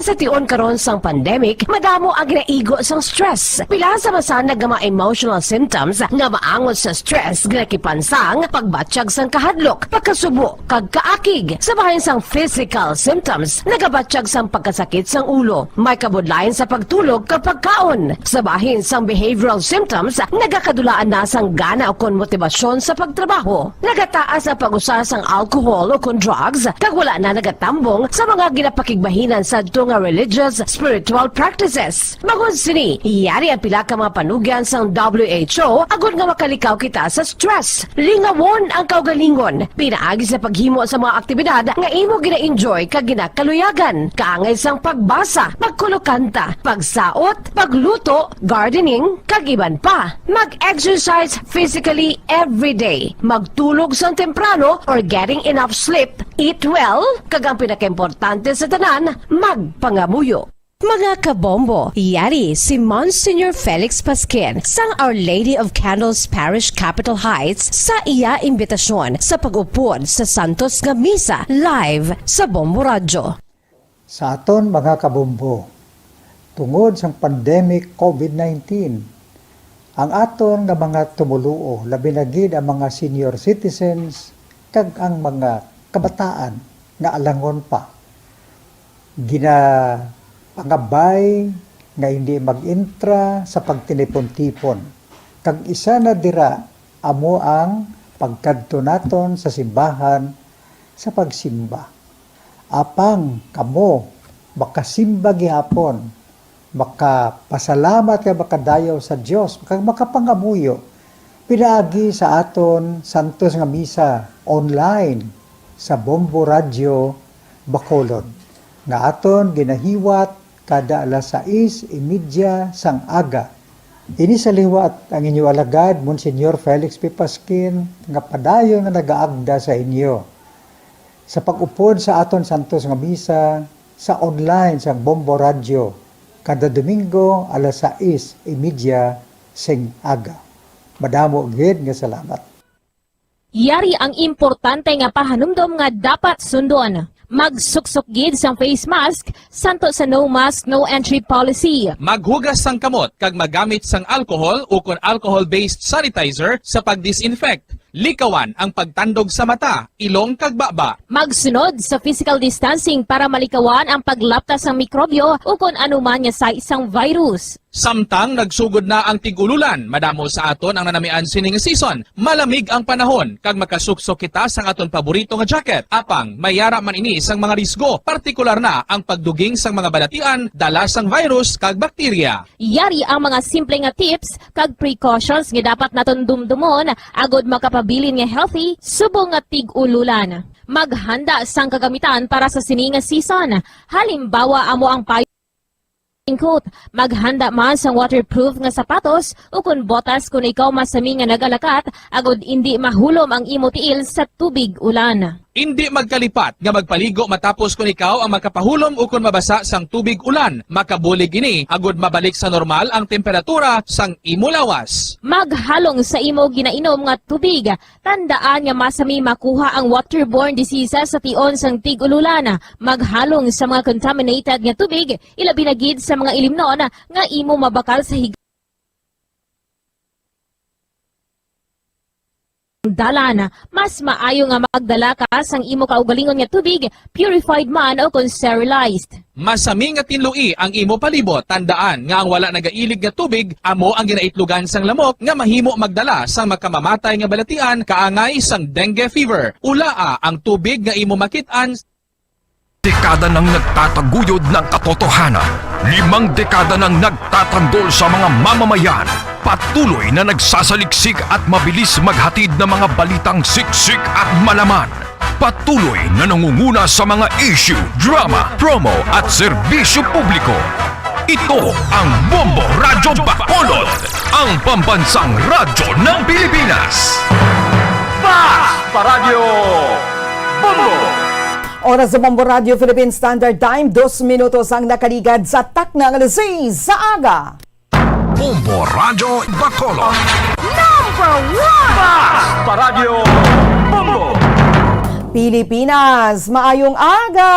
Sa tion karon sang pandemic, madamo ang ginaigo sang stress. Pila sa masanag nga mga emotional symptoms nga maangot sa stress ginakipansang pagbatsyag sang kahadlok, pagkasubo, kag kaakig. Sa bahin sang physical symptoms, nagabatsyag sang pagkasakit sang ulo, may kabudlayan sa pagtulog kapag kaon. Sa bahin sang behavioral symptoms, nagakadulaan na sang gana o kon motibasyon sa pagtrabaho. Nagataas ang pag-usa sang alcohol o kon drugs, kag wala na nagatambong sa mga ginapakigbahinan sa nga religious, spiritual practices. Magod sini, iyari ang pila ka mga panugyan sang WHO agud nga makalikaw kita sa stress. Lingawon ang kaugalingon, pinaagi sa paghimo sa mga aktibidad nga imo gina-enjoy kag ginakaluyagan, kaangay sang pagbasa, pagkulokanta, pagsaot, pagluto, gardening, kag iban pa. Mag-exercise physically every day, magtulog sang temprano or getting enough sleep, eat well, kag ang pinakaimportante sa tanan, magpangamuyo. Mga kabombo, yari si Monsignor Felix Pasquin sang Our Lady of Candles Parish Capitol Heights sa iya imbitasyon sa pag-upod sa Santos nga Misa live sa Bombo Radio. Sa aton mga kabombo, tungod sang pandemic COVID-19, ang aton nga mga tumuluo, labi na gid ang mga senior citizens kag ang mga kabataan nga alangon pa, pangabay nga hindi mag-intra sa pagtinipon-tipon. Kag isa na dira amo ang pagkadto naton sa simbahan sa pagsimba. Apang kamo makasimba gihapon, makapasalamat ka makadayaw sa Dios, kag makapangamuyo pinaagi sa aton Santos nga Misa online sa Bombo Radio Bacolod nga aton ginahiwat kada alas 6:30 sang aga. Ini sa liwat ang inyo alagad, Monsignor Felix P. Pasquin, nga padayon nga nagaagda sa inyo. Sa pag-upod sa aton Santos nga Misa, sa online sang Bombo Radio, kada Domingo alas 6:30 sing aga. Madamo gid nga salamat. Yari ang importante nga pahanumdom nga dapat sundon. Magsuksok gid sang face mask, santo sa no mask, no entry policy. Maghugas sang kamot kag magamit sang alcohol o kon alcohol-based sanitizer sa pag-disinfect. Likawan ang pagtandog sa mata, ilong kag baba. Magsunod sa physical distancing para malikawan ang paglaptas ng mikrobyo o kung anuman nga sa isang virus. Samtang nagsugod na ang tigululan, madamo sa aton ang nanamian sining season. Malamig ang panahon kag makasuksok kita sang aton paborito nga jacket. Apang mayara man ini sang mga risgo, partikular na ang pagduging sang mga balatian, dala sang virus kag bakterya. Yari ang mga simple nga tips kag precautions nga dapat naton dumdumon agod makapabilin nga healthy subong nga tig-ululan. Maghanda sang kagamitan para sa sini nga season. Halimbawa amo ang coat, maghanda man sang waterproof nga sapatos o kun botas kung ikaw masami nga nagalakat agod hindi mahulom ang imo tiil sa tubig ulan. Hindi magkalipat nga magpaligo matapos kung ikaw ang makapahulom o kung mabasa sang tubig ulan. Makabulig ini agod mabalik sa normal ang temperatura sang imo lawas. Maghalong sa imo ginainom nga tubig. Tandaan nga masami makuha ang waterborne diseases sa tion sang tig-ululan. Maghalong sa mga contaminated nga tubig, ilabi na gid sa mga ilimnon nga imo mabakal sa dalan. Mas maayo nga magdala ka sang imo kaugalingon nga tubig, purified man o kung sterilized. Masami nga tinlui ang imo palibot. Tandaan nga ang wala nagailig nga tubig amo ang ginaitlugan sang lamok nga mahimo magdala sang makamamatay nga balatian kaangay sang dengue fever. Ulaa ang tubig nga imo makit-an. Dekada nang nagtataguyod ng katotohanan, 5 dekada nang nagtatanggol sa mga mamamayan, patuloy na nagsasaliksik at mabilis maghatid ng mga balitang siksik at malaman. Patuloy na nangunguna sa mga issue, drama, promo at serbisyo publiko. Ito ang Bombo Radio Bacolod, ang pambansang radyo ng Pilipinas. Paradyo Bombo! Oras sa Bombo Radio Philippine Standard Time, 2 minutos ang nakaligad sa taknang alas 6 sa aga. Bombo Radio Bacolod. Paradyo Bombo! Pilipinas, maayong aga!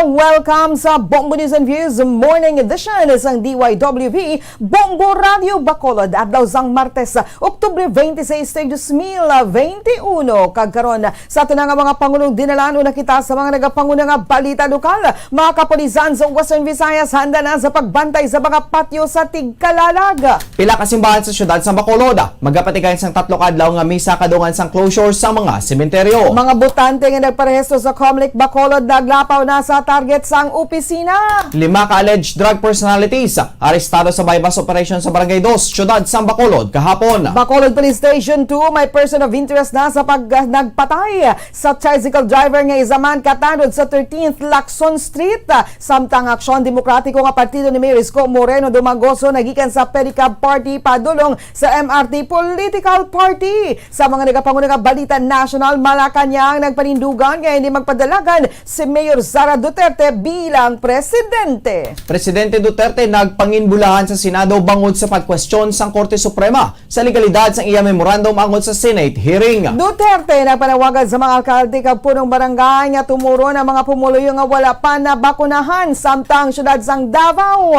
Welcome sa Bombo News and Views Morning Edition ng DYWP Bombo Radio Bacolod. Adlaw sang Martes, Oktubre 26, 2021. Kagkaron sa ato nga mga pangulong dinalano na kita sa mga nagapanguna nga balita lokal. Mga kapulisan sa Western Visayas handa na sa pagbantay sa mga patio sa Tigkalalag. Pila ka simbahan sa syudad sa Bacolod, magapatigayon sang 3 kadlaw nga misa kadungan sang closure sa mga sementeryo. Mga butante nga nagparehesto sa Comlink Bacolod naglapaw na sa target sang opisina. 5 ka alleged drug personalities arestado sa bypass operation sa Barangay 2, syudad sa Bacolod kahapon. Bacolod Police Station 2 may person of interest na sa nagpatay sa tricycle driver nga isaman katanod sa 13th Lacson Street. Samtang Aksyon Demokratiko nga partido ni Mayor Isko Moreno Dumagoso nagikan sa Pedicab Party padulong sa MRT Political Party. Sa mga nagapanguna nga balita national, Malacanang nagpanindugan nga hindi magpadalagan si Mayor Sara Duterte bilang presidente. Presidente Duterte nagpanginbulahan sa Senado bangod sa pagkwestiyon sang Korte Suprema sa legalidad sang iya memorandum angod sa Senate hearing. Duterte nagpanawagan sa mga alkalde kag punong barangay nga tumuro na mga pumuluyo nga wala pa na bakunahan. Samtang syudad sang Davao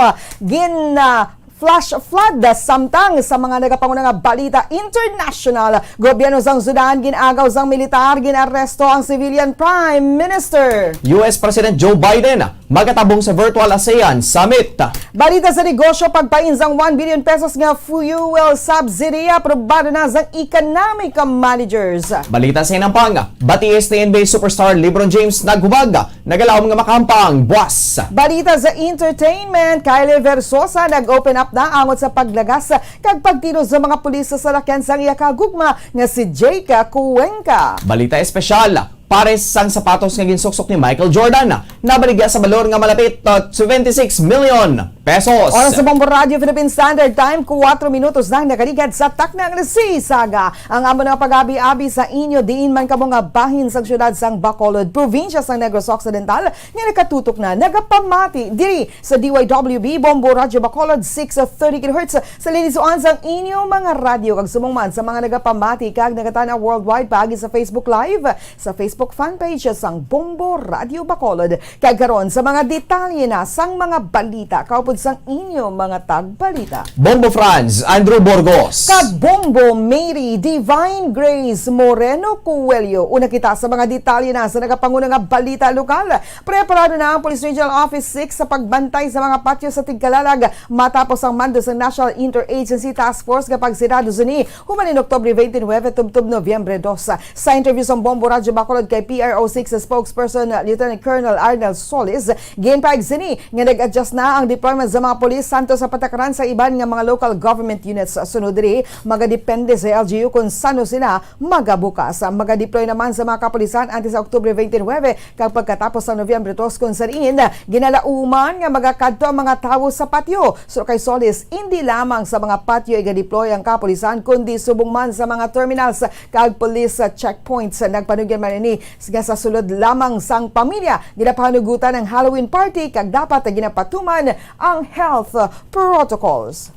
flash flood samtang sa mga nagapanguna nga balita international. Gobyerno sang Sudan ginagaw sang militar ginaresto ang civilian prime minister. US President Joe Biden magatabong sa virtual ASEAN Summit. Balita sa negosyo, pagpainsang 1 billion pesos nga fuel subsidy aprobado na sang economic managers. Balita sa inampang, batis ni NBA superstar LeBron James naghubag, nagalawom nga makampang buwas. Balita sa entertainment, Kylie Versosa nag-open up na angot sa paglagas kag pagtino sa mga pulis sa salakyan sang iya kagugma nga si Jake Cuenca. Balita espesyal, pares sang sapatos nga ginsuksok ni Michael Jordan nabaligya sa balor nga malapit 26 million pesos. Oras sa Bombo Radio Philippine Standard Time, 4 minutos na nakaligad sa takna ng Saga. Ang amo nga pag-abi-abi sa inyo diin man kamo nga bahin sa syudad sang Bacolod, probinsya sang Negros Occidental nga nakatutok na nagapamati diri sa DYWB Bombo Radio Bacolod 630 kHz sa lilisuan sang inyo mga radyo kag sumungman sa mga nagapamati kag nagatanaw worldwide paagi sa Facebook Live, sa Facebook fanpage sang Bombo Radio Bacolod. Kag karon sa mga detalye na sang mga balita kaupod sang inyo mga tagbalita. Bombo Franz, Andrew Borgos. Kag Bombo Mary Divine Grace Moreno Coelho. Una kita sa mga detalye na sa nagapanguna nga balita lokal. Preparado na ang Police Regional Office 6 sa pagbantay sa mga patio sa Tigkalalag matapos ang mando sa National Interagency Task Force kapag sirado zuni humanin Oktubre 29 tubtub Nobyembre 2. Sa interview sa Bombo Radio Bacolod kay PRO6 spokesperson Lieutenant Colonel Arnel Solis, ginpaig zini nga nag-adjust na ang deployment sa mga polis santo sa patakaran sa iban nga mga local government units. Sunod diri, magadepende sa LGU kung sano sila magabukas. Magadeploy naman sa mga kapulisan antes sa Oktubre 29 kag pagkatapos sa Nobyembre 2 kung sariin ginalauman nga magakadto ang mga tawo sa patio. So kay Solis, hindi lamang sa mga patio iga-deploy ang kapulisan kundi subong man sa mga terminals kag police checkpoints. Nagpanugyan man ini sa sulod lamang sang pamilya ginapahanugutan ng Halloween party kag dapat ginapatuman ang health protocols.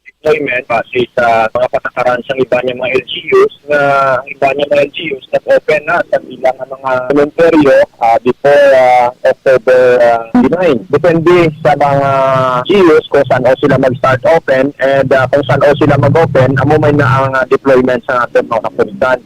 Deployment base sa mga patakaran sa iba niya mga LGUs na ang iba niya mga LGUs nag-open na sa bilang ng mga cementerio before October 9. Depende sa mga LGUs kung saan o sila mag-start open and kung saan o sila mag-open, amumay na ang deployment sa ating mga kapulisan.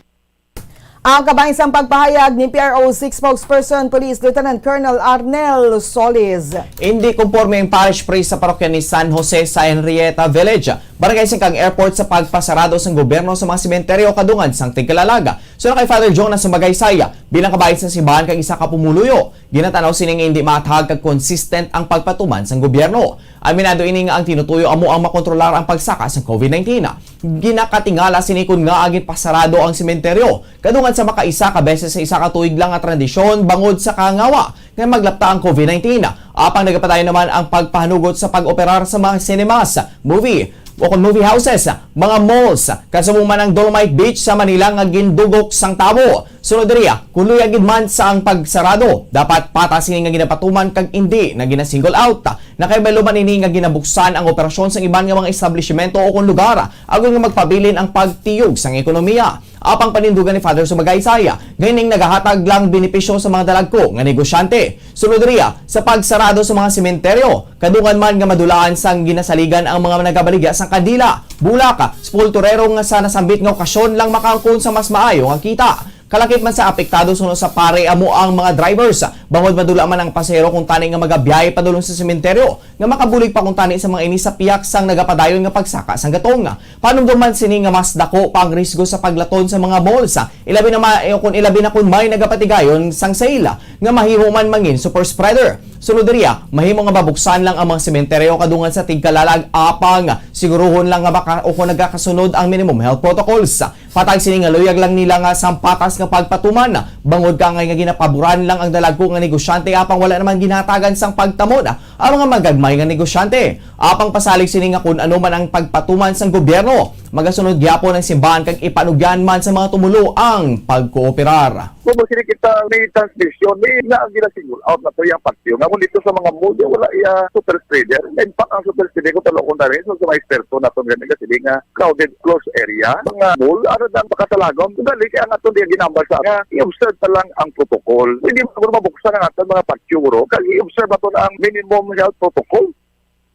Ang kabahisang pagpahayag ni PRO6 spokesperson Police Lieutenant Colonel Arnel Solis. Hindi konforme ang parish priest sa parokya ni San Jose sa Henrietta Village, barangay Singkang Airport sa pagpasarado sa gobyerno sa mga sementeryo kadungan sang Tigkalalag. So kay Father Jonas sa Magaysaya, bilang kabahis sa simbahan kag isa ka pumuluyo, ginatanaw sining hindi matahag kag consistent ang pagpatuman sang gobyerno. Aminado ini nga ang tinutuyo amo ang makontrolar ang pagsaka sa COVID-19. Ginakatingala sinikon nga agit pasarado ang sementeryo kadungan sa makaisa ka beses sa isa ka tuig lang nga tradisyon bangod sa kangawa nga maglapta ang COVID-19. Apang nagapadayon naman ang pagpahanugot sa pag-operar sa mga cinemas, movie movie houses, mga malls, kasumong man ang Dolomite Beach sa Manila nga gindugok sang tabo. Sunod diriya, kung luyagid man sa ang pagsarado, dapat patasin nga ginapatuman kag hindi na gina-single out. Nakaibaluman ini nga ginabuksan ang operasyon sa iban nga mga establishmento o kung lugar agon nga magpabilin ang pagtiyog sang ekonomiya. Apang panindugan ni Father Sumagay Saya, ganing nagahatag lang benepisyo sa mga dalagko nga negosyante. Sunod riya, sa pagsarado sa mga sementeryo, kadungan man nga madulaan sang ginasaligan ang mga nagabaligya sang kandila, bulaka, spulturero nga sa nasambit nga okasyon lang makangkon sa mas maayo nga kita. Kalakip man sa apektado suno sa pare amo ang mga drivers. Bangod madula man ang pasero kung tani nga magabiyahe padulong sa sementeryo nga makabulig pa kung tani sa mga ini sa piyak sang nagapadayon nga pagsaka sang gatong. Panumdum man sini nga mas dako pa ang risgo sa paglaton sa mga malls. Ilabi na kun may nagapatigayon sang sale nga mahimo man mangin super spreader. Sunod diriya, mahimo nga babuksan lang ang mga sementeryo kadungan sa tigkalalag apang siguruhon lang nga kung nagakasunod ang minimum health protocols. Patag sini nga luyag lang nila nga sampatas nga pagpatuman. Bangod ka nga ginapaboran lang ang dalagko nga negosyante apang wala naman ginatagan sang pagtamod ang mga magagmay nga negosyante. Apang pasalig sini nga kun ano man ang pagpatuman sang gobyerno. Magasunod gyapon ang simbahan kag ipanugyan man sa mga tumulo ang pagkooperar. Kung sila kita may transmission, may na ang ginasigul out na to yung patio. Nga kung dito sa mga mood, wala super spreader. In fact, ang super spreader ko talo ko na rin. So sa mga eksperto na ito nga crowded close area. Mga mall, ano na makatalagom. Dali kaya nga ito diya ginambal sa nga, i-observe pa lang ang protocol. Hindi mo mabuksan ang ating mga patio. Kaya i-observe ito na ang minimum health protocol.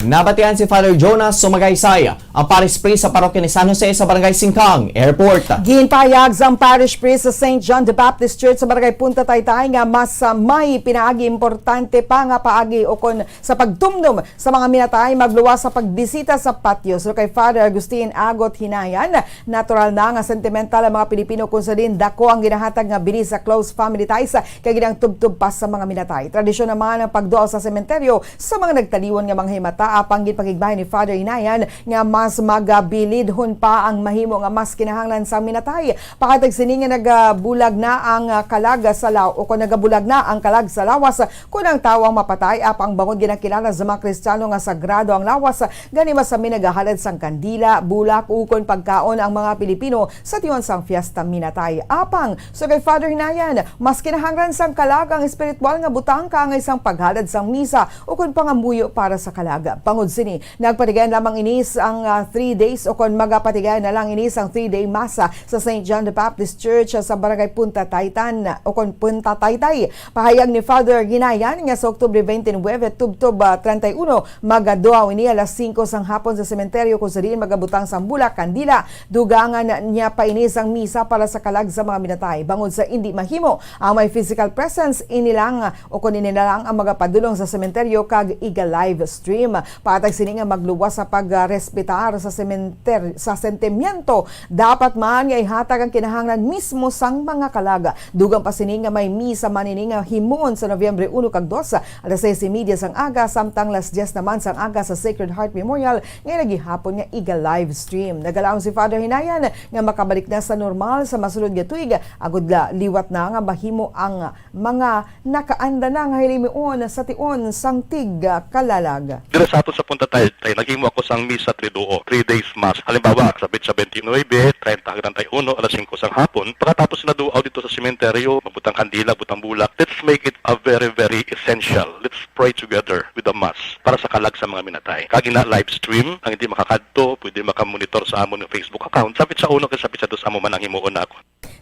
Nabatian si Father Jonas Sumagay Saya, ang parish priest sa parokya ni San Jose sa Barangay Singkang Airport. Ginpayag sa parish priest sa St. John the Baptist Church sa Barangay Punta Taytay nga mas may pinaagi importante pa nga paagi o kon sa pagtumdum sa mga minatay magluwas sa pagbisita sa patio. So kay Father Agustin Agot Hinayan, natural na nga sentimental ang mga Pilipino kung sa din dako ang ginahatag nga bilis sa close family ties kay ginang tubtub pa sa mga minatay. Tradisyon naman ang pagduaw sa sementeryo sa mga nagtaliwan nga mga himata apang gipakigbahay ni Father Hinayan nga mas magabilidhon pa ang mahimo nga mas kinahanglan sa minatay. Pakatag sini nga nagabulag na ang kalag sa lawas o kung nagabulag na ang kalag sa lawas kung ang tawang mapatay apang bangod ginakilala sa mga Kristiyano nga sagrado ang lawas gani masami nagahalad sang kandila, bulak ukon pagkaon ang mga Pilipino sa tiyon sang fiesta minatay. Apang so kay Father Hinayan mas kinahanglan sang kalag ang espiritual nga butang ka nga isang paghalad sang misa ukon pangamuyo para sa kalag. Pangud sini, nagpatigayan lamang inis ang 3 days o kung magapatigayan na lang inis ang 3-day masa sa St. John the Baptist Church sa Barangay Punta Taytan o kung Punta Taytay. Pahayag ni Father Ginayan nga sa Oktubre 29, Tubtob 31, magaduaw ini alas 5 sang hapon sa sementeryo kung sa diin magabutang sang bulak, kandila, dugangan niya pa inis ang misa para sa kalag sa mga minatay. Bangod sa hindi mahimo ang may physical presence inilang o kung inilang ang magapadulong sa sementeryo kag iga live stream. Patag sini nga magluwas sa pagrespetar sa sentimiento dapat man nga ihatag ang kinahanglan mismo sang mga kalaga. Dugang pa sini nga may misa manini nga himuon sa Nobyembre 1 kag 2 alas 6:30 sang aga samtang las 10 naman sang aga sa Sacred Heart Memorial nga nagihapon nga iga live stream. Nagalaom si Father Hinayan nga makabalik na sa normal sa masulod nga tuig agud liwat na nga mahimo ang mga nakaanda na nga hilimion sa tion sang tig kalalag. Dire sa ato sa Punta Taytay, naghimo ako sang misa triduo, 3 days mass. Halimbawa, sa Betsa 29, 30 hanggang 31, alas 5 sang hapon. Pagkatapos na duaw dito sa sementeryo, mabutang kandila, butang bulak. Let's make it a very, very essential. Let's pray together with the mass para sa kalag sa mga minatay. Kagina live stream, ang hindi makakadto, pwede makamonitor sa amon ng Facebook account. Sabit sa uno, sabit sa dos amo man ang himuon na ako.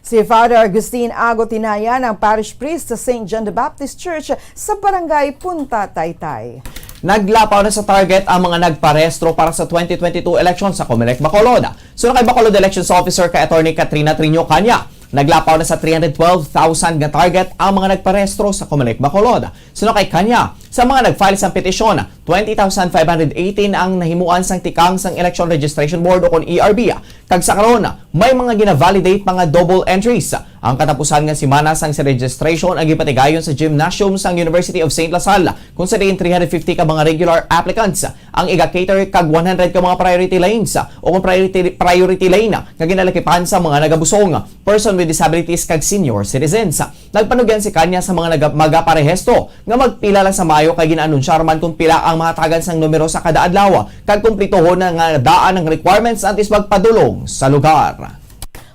Si Father Agustin Agot Hinayan, ang parish priest sa St. John the Baptist Church sa Barangay Punta Taytay. Naglapaw na sa target ang mga nagparehistro para sa 2022 election sa Comelec Bacolod. So kay Bacolod Elections Officer kay Attorney Katrina Trinio Kanya, naglapaw na sa 312,000 nga target ang mga nagparehistro sa Comelec Bacolod. So kay Kanya, sa mga nag-file sa petisyon, 20,518 ang nahimuan sang tikang sang Election Registration Board o kon ERB. Kag sa karon, may mga gina-validate mga double entries. Ang katapusan nga simana sang sa registration ang gipatigayon sa gymnasium sang University of St. Lasal kung sa diin 350 ka mga regular applicants. Ang iga-cater kag 100 ka mga priority lanes o kung priority lane nga ginalakipan sa mga nagabusong, person with disabilities kag senior citizens. Nagpanugyan si Kanya sa mga magaparehesto nga magpila lang sa Mayo kay ginaanunsar man kung pila ang mga tagan sang numero sa kada adlaw kag kumplitohon na nga daan ang requirements antes magpadulong sa lugar.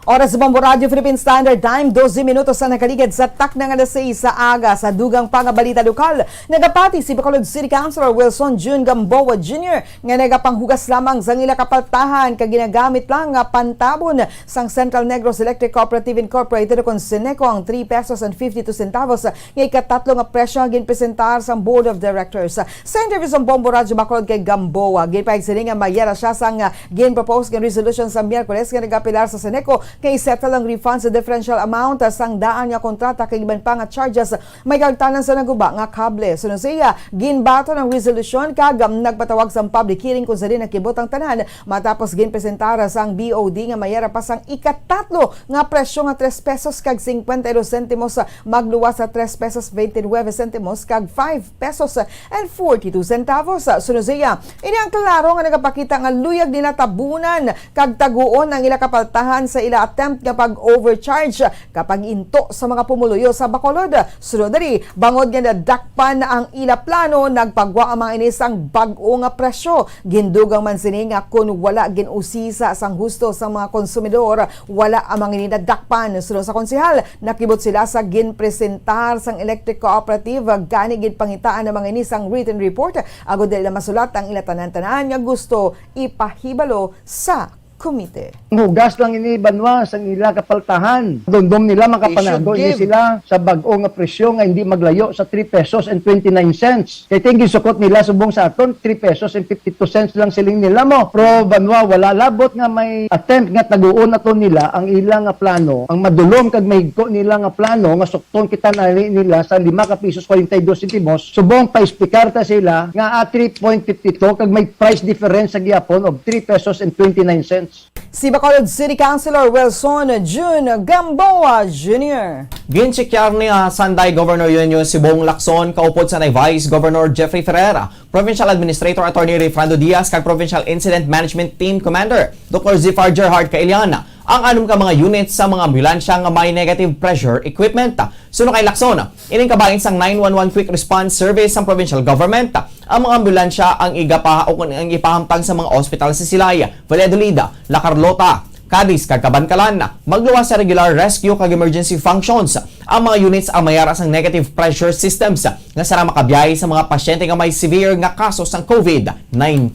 Oras sa Bombo Radio Philippine Standard Time, 12 minutos sa nakaligid sa tak ng alas 6 sa aga sa dugang pangabalita lokal. Nagapati si Bacolod City Councilor Wilson June Gamboa Jr. nga nagapanghugas lamang sa ila kapaltahan kag ginagamit lang nga pantabon sang Central Negros Electric Cooperative Incorporated kon Seneco ang 3 pesos and 52 centavos nga ikatatlo nga presyo nga ginpresentar sa Board of Directors. Sa interview sa Bombo Radio Bacolod kay Gamboa, ginpahigsiling nga mayara siya sang ginpropose nga resolution sa Miyerkules nga nagapilar sa Seneco kay settle ang refund sa differential amount sang daan nga kontrata kay iban pa nga charges may kagtanan sa naguba nga kable. Sunod siya, ginbato ng resolution kag nagpatawag sa public hearing kung sa din nakibot ang tanan matapos ginpresentara sang BOD nga mayara pa sang ikatatlo nga presyo nga 3 pesos kag 52 centimos magluwas sa 3 pesos 29 centimos kag 5 pesos and 42 centavos. Sunod siya, ini ang klaro nga nagapakita nga luyag dinatabunan kag taguon ang ila kapaltahan sa ila attempt nga pag-overcharge kapag into sa mga pumuluyo sa Bacolod. Sunod diri, bangod nga nadakpan ang ila plano, nagpagwa ang mga inisang bag-o nga presyo. Gindugang man sini nga kung wala ginusisa sang husto sa mga konsumidor, wala ang mga inidadakpan. Sunod sa konsehal, nakibot sila sa ginpresentar sang electric cooperative gani ginpangitaan ng mga inisang written report agod dili masulat ang ila tanan-tanan nga gusto ipahibalo sa komite. Hugas lang ini banwa sa ila kapaltahan. Dondom nila makapanado ini sila sa bag-o nga presyo nga hindi maglayo sa 3 pesos and 29 cents. Kaya tingin sukot nila subong sa aton 3 pesos and 52 cents lang siling nila mo. Pro banwa wala labot nga may attempt nga taguon aton nila ang ilang nga plano. Ang madulom kag mahigko nila nga plano nga sukton kita na nila sa 5 ka pesos 42 centimos. Subong pa ispikarta sila nga 3.52 kag may price difference sa gihapon of 3 pesos and 29 cents. Si Bacolod City Councilor Wilson June Gamboa Jr. Ginchekyar ni Sanday Governor Yunyo si Bong Lacson kaupod sa Vice Governor Jeffrey Ferreira, Provincial Administrator Attorney Refrando Diaz kag Provincial Incident Management Team Commander Dr. Zifar Gerhard Kailiana ang anum ka mga units sa mga ambulansya nga may negative pressure equipment. Suno kay Lacson, ining kabahin sang 911 Quick Response Service ng provincial government. Ang mga ambulansya ang ang ipahamtang sa mga ospital sa Silaya, Valladolid, La Carlota, Cadiz, kag Cabancalan, magluwas sa regular rescue kag emergency functions. Ang mga units ang mayara sang negative pressure systems nga sara makabiyahe sa mga pasyente nga may severe nga kaso sang COVID-19.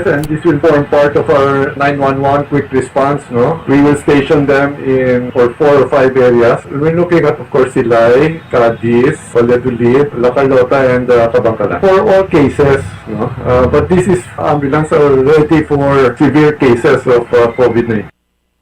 And this will form part of our 911 quick response. No, we will station them in for 4 or 5 areas. We're looking at, of course, Silay, Cadiz, Valladolid, La Carlota, and Cabancalan for all cases. No, but this is ambulance are ready for severe cases of COVID-19.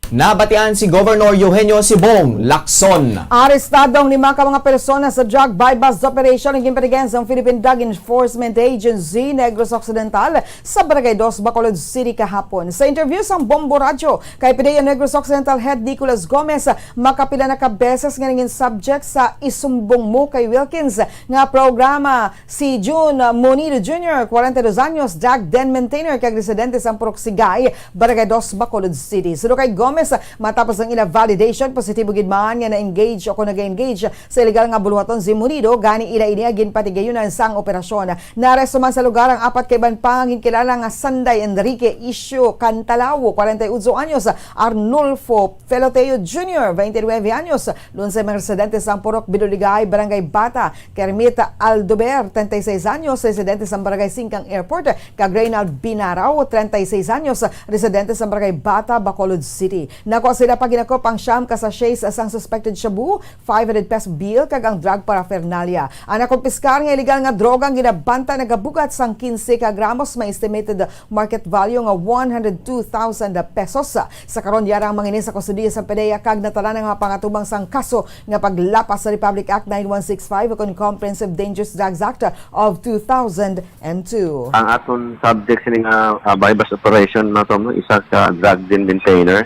Nabatian si Governor Eugenio Sibong Lacson. Arestadong 5 ka mga persona sa drug bypass operation ng ginpatigan sa Philippine Drug Enforcement Agency Negros Occidental sa Barangay 2, Bacolod City kahapon. Sa interview sa Bombo Radio, kay PDEA Negros Occidental Head Nicolas Gomez, makapila na kabeses nga naging subject sa isumbong mo kay Wilkins nga programa si June Monido Jr., 42 anyos, drug den maintainer kag residente sa Purok Sigay, Barangay 2, Bacolod City. Suno kay Gomez, matapos ang ila validation, positibo gid man nga na-engage o kung nag-engage sa illegal nga buluhaton si Munido, gani ila iniagin patigayunan sang operasyon. Naresto man sa lugar ang 4 kay banpangin kilala nga Sanday Enrique Isyo Cantalawo, 48 anyos, Arnulfo Feloteo Jr., 29 anyos, Lunsay residente sa Purok Bidoligay, Barangay Bata, Kermita Aldober, 36 anyos, residente sa Barangay Singkang Airport, kag Reynald Binaraw, 36 anyos, residente sa Barangay Bata, Bacolod City. Nako sila pag ginakop ang siyam ka sa shares asang suspected shabu, 500 peso bill kag ang drug paraphernalia. Ang nakumpiskar nga illegal nga droga ang ginabanta nagabugat sang 15 ka gramos, may estimated market value nga 102,000 pesos. Sa karon yara ang mga ini sa kustudiya sa PDEA kag natala nga pangatubang sang kaso nga paglapas sa Republic Act 9165 kon Comprehensive Dangerous Drugs Act of 2002. Ang aton subject sini nga bypass operation na to, isa ka drug den maintainer.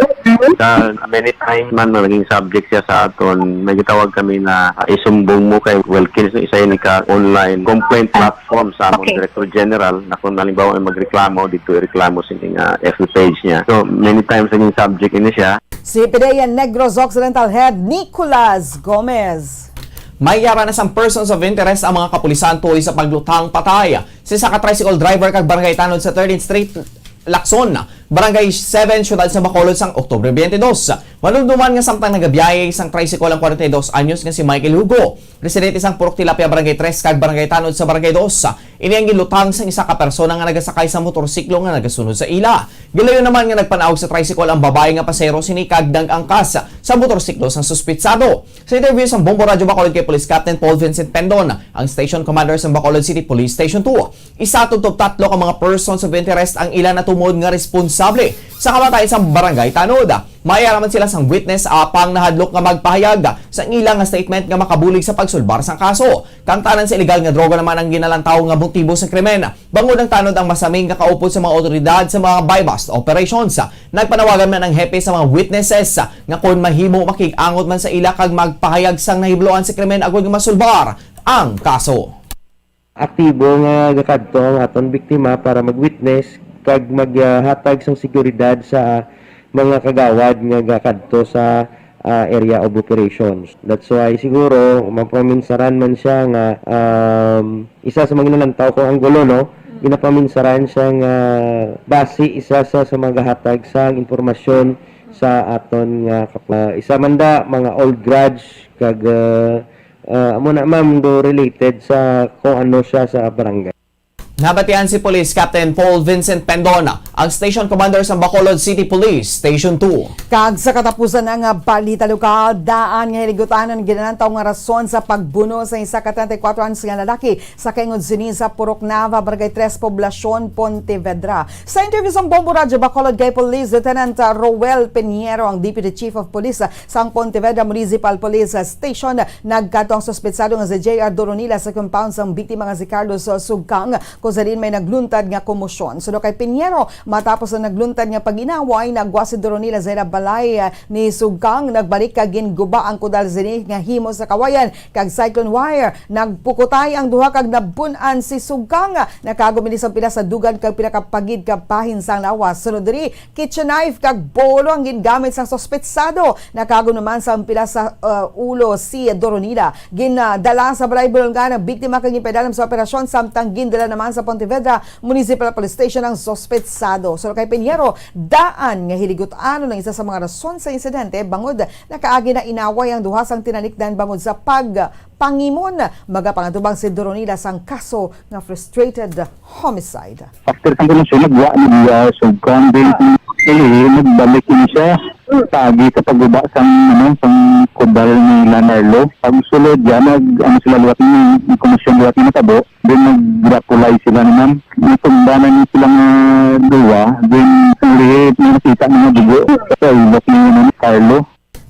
Many times man naging subject siya sa aton, may gitawag kami na isumbong mo kay Wilkins, isa yun ka online complaint platform sa among Director General na kung halimbawa ay magreklamo dito ireklamo sa FB page niya. So many times naging subject ini siya. Si PDEA Negros Occidental Head Nicolas Gomez. May yara na sang persons of interest ang mga kapulisan tuoy sa paglutang patay. Si sa tricycle driver kag barangay tanod sa 13th Street Lakson, Barangay 7, Siyudad sa Bacolod sang Oktubre 22. Manunduman nga samtang nagabiyahe isang tricycle ang 42 anyos nga si Michael Hugo. Residente sang Purok Tilapia Barangay 3 kag Barangay Tanod sa Barangay 2. Ini ang gilutang sang isa ka persona nga nagasakay sa motorsiklo nga nagasunod sa ila. Gilayon naman nga nagpanaog sa tricycle ang babae nga pasero sini kag angkas sa motorsiklo sang suspitsado. Sa interview sa Bombo Radio Bacolod kay Police Captain Paul Vincent Pendon, ang Station Commander sa Bacolod City Police Station 2. Isa tugtog tatlo ka mga persons of interest ang ilan na tumod nga responsable sa kamatayan sa Barangay Tanod. Mayaraman sila sang witness apang nahadlok nga magpahayag sa ilang nga statement nga makabulig sa pagsulbar sang kaso. Kantanan sa illegal nga droga naman ang ginalantaw nga motibo sa krimen. Bangod ang Tanod ang masaming kakaupod sa mga otoridad sa mga buy-bust operations. Nagpanawagan man ang hepe sa mga witnesses nga kung mahimo makig-angot man sa ila kag magpahayag sang nahibloan sa krimen agud nga masulbar ang kaso. Aktibo nga gakadto ang aton biktima para mag-witness kag maghatag sang seguridad sa mga kagawad nga gakadto sa area of operations. That's why siguro mapaminsaran man siya nga isa sa mga nalantaw ko ang gulo, no? Ginapaminsaran siya nga base isa sa mga gahatag sang impormasyon sa aton nga isa man da mga old grudge kag amo na ma'am do related sa kung ano siya sa barangay. Nabatian si Police Captain Paul Vincent Pendon, ang Station Commander sa Bacolod City Police Station 2. Kag sa katapusan ng balita lokal, daan nga hiligutan ang ginanantaw nga rason sa pagbuno sa isa ka 34 anyos nga lalaki sa kaingod sini sa Purok Nava, Barangay 3, Poblacion, Pontevedra. Sa interview sa Bombo Radio Bacolod kay Police Lieutenant Roel Peniero, ang Deputy Chief of Police sa Pontevedra Municipal Police Station, nagkatong suspetsado nga si J.R. Doronila sa compound sang biktima nga si Carlos Sugkang kung sa rin may nagluntad nga komosyon. Suno kay Peniero, matapos na nagluntad nga paginaway, nagwa si Doronila sa balay ni Sugkang, nagbalik kag ginguba ang kudal sini nga himo sa kawayan kag cyclone wire. Nagpukutay ang duha kag nabunan si Sugkang, nakagumini sa pila sa dugan kag pila ka pagid kag pahin sang lawas. Sunod diri, kitchen knife kag bolo ang gingamit sa suspetsado. Nakagum naman sa pila sa ulo si Doronila. Ginadala sa balay bulungan ang biktima kag gipedalam sa operasyon samtang gindala naman sa Pontevedra Municipal Police Station ang sospetsado. So kay Peniero, daan nga hiligutan ng isa sa mga rason sa insidente bangod nakaagi na inaway ang duha sang tinanikdan bangod sa pangimon. Magapangantubang si Doronila sang kaso nga frustrated homicide. After kang siya nagwa niya Sugkang nagbalik siya tagi sa pagguba sang kudal ni Lanarlo. Pag sulod yan sila luwat ni komisyon luwat ni natabo, then naggrapulay sila naman. Natumbanan niya silang duwa, then ulit nakita mga dugo sa ilok ni Carlo.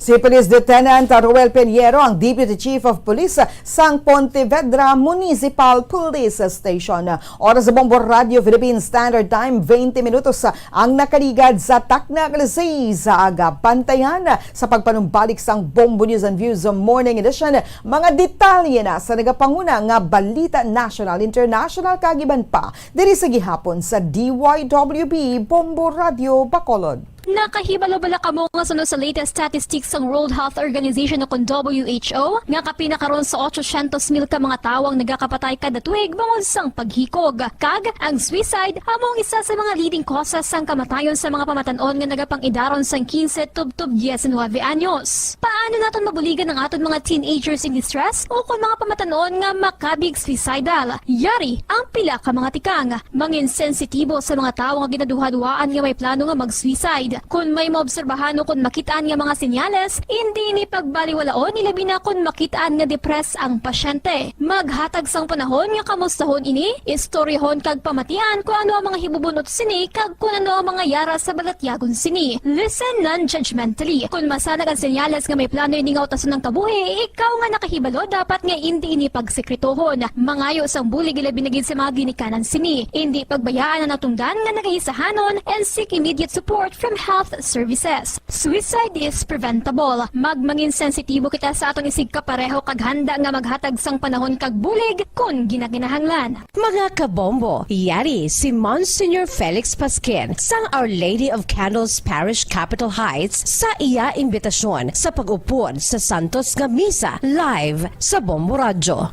Si Police Lieutenant Roel Peniero, ang Deputy Chief of Police sang Pontevedra Municipal Police Station. Oras sa Bombo Radio Philippine Standard Time, 20 minutos ang nakaligad sa Takna Kalasay sa aga. Pantayan sa pagpanumbalik sang Bombo News and Views Morning Edition. Mga detalye na sa nagapanguna nga balita national, international kagiban pa diri sa gihapon sa DYWB Bombo Radio Bacolod. Nakahibalo-bala ka mo nga sunod sa latest statistics ng World Health Organization o kung WHO nga kapinakaroon sa 800,000 ka mga tawang nagakapatay kada tuig bangod sang paghikog. Kag ang suicide among isa sa mga leading causes sang kamatayon sa mga pamatanon nga nagapang-idaron sang 15 tub 19 anyos. Paano naton mabuligan ang aton mga teenagers in distress o kung mga pamatanon nga makabig suicidal? Yari ang pila ka mga tikang mangin sensitibo sa mga tawo nga ginaduha-duhaan nga may plano nga mag-suicide. Kung may maobserbahan o kung makitaan nga mga senyales, hindi ni pagbaliwalaon ilabi na kung makitaan nga depress ang pasyente. Maghatag sang panahon nga kamustahon ini, istoryahon kag pamatian kung ano ang mga hibubunot sini kag kung ano ang mga yara sa balatyagon sini. Listen non-judgmentally. Kung masanag ang senyales nga may plano ini nga utason ng kabuhi, ikaw nga nakahibalo dapat nga hindi ini pagsekretohon. Mangayo sang bulig ilabi na gid sa mga ginikanan sini. Hindi pagbayaan ang natungdan nga nagahisahanon and seek immediate support from health services. Suicide is preventable. Magmangin sensitibo kita sa atong isig kapareho kag handa nga maghatag sang panahon kag bulig kung ginaginahanglan. Mga kabombo, yari si Monsignor Felix Pasquin sang Our Lady of Candles Parish Capitol Heights sa iya imbitasyon sa pag-upod sa Santos nga Misa live sa Bombo Radio.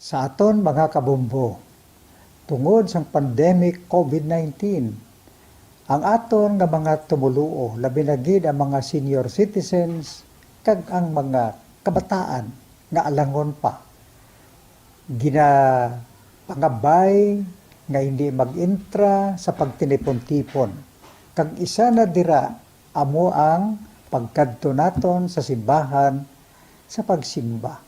Sa aton mga kabombo, tungod sa pandemic COVID-19, ang aton nga mga tumuluo, labi na gid ang mga senior citizens kag ang mga kabataan nga alangon pa pangabay nga hindi mag-intra sa pagtinipon-tipon. Kag isa na dira amo ang pagkadto naton sa simbahan sa pagsimba.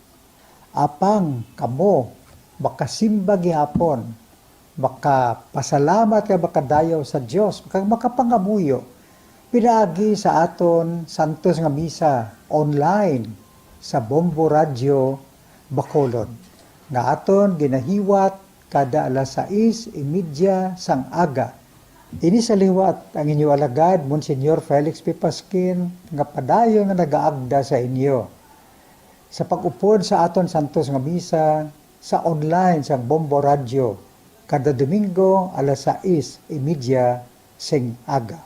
Apang kamo makasimba gihapon, makapasalamat ka makadayaw sa Dios, kag makapangamuyo pinaagi sa aton santos nga misa online sa Bombo Radio Bacolod nga aton ginahiwat kada alas 6:30 sang aga. Ini sa liwat ang inyo alagad, Monsignor Felix P. Pasquin, nga padayon nga nagaagda sa inyo. Sa pag-upod sa aton santos nga misa sa online sang Bombo Radio, kada Domingo alas 6:30 sing aga.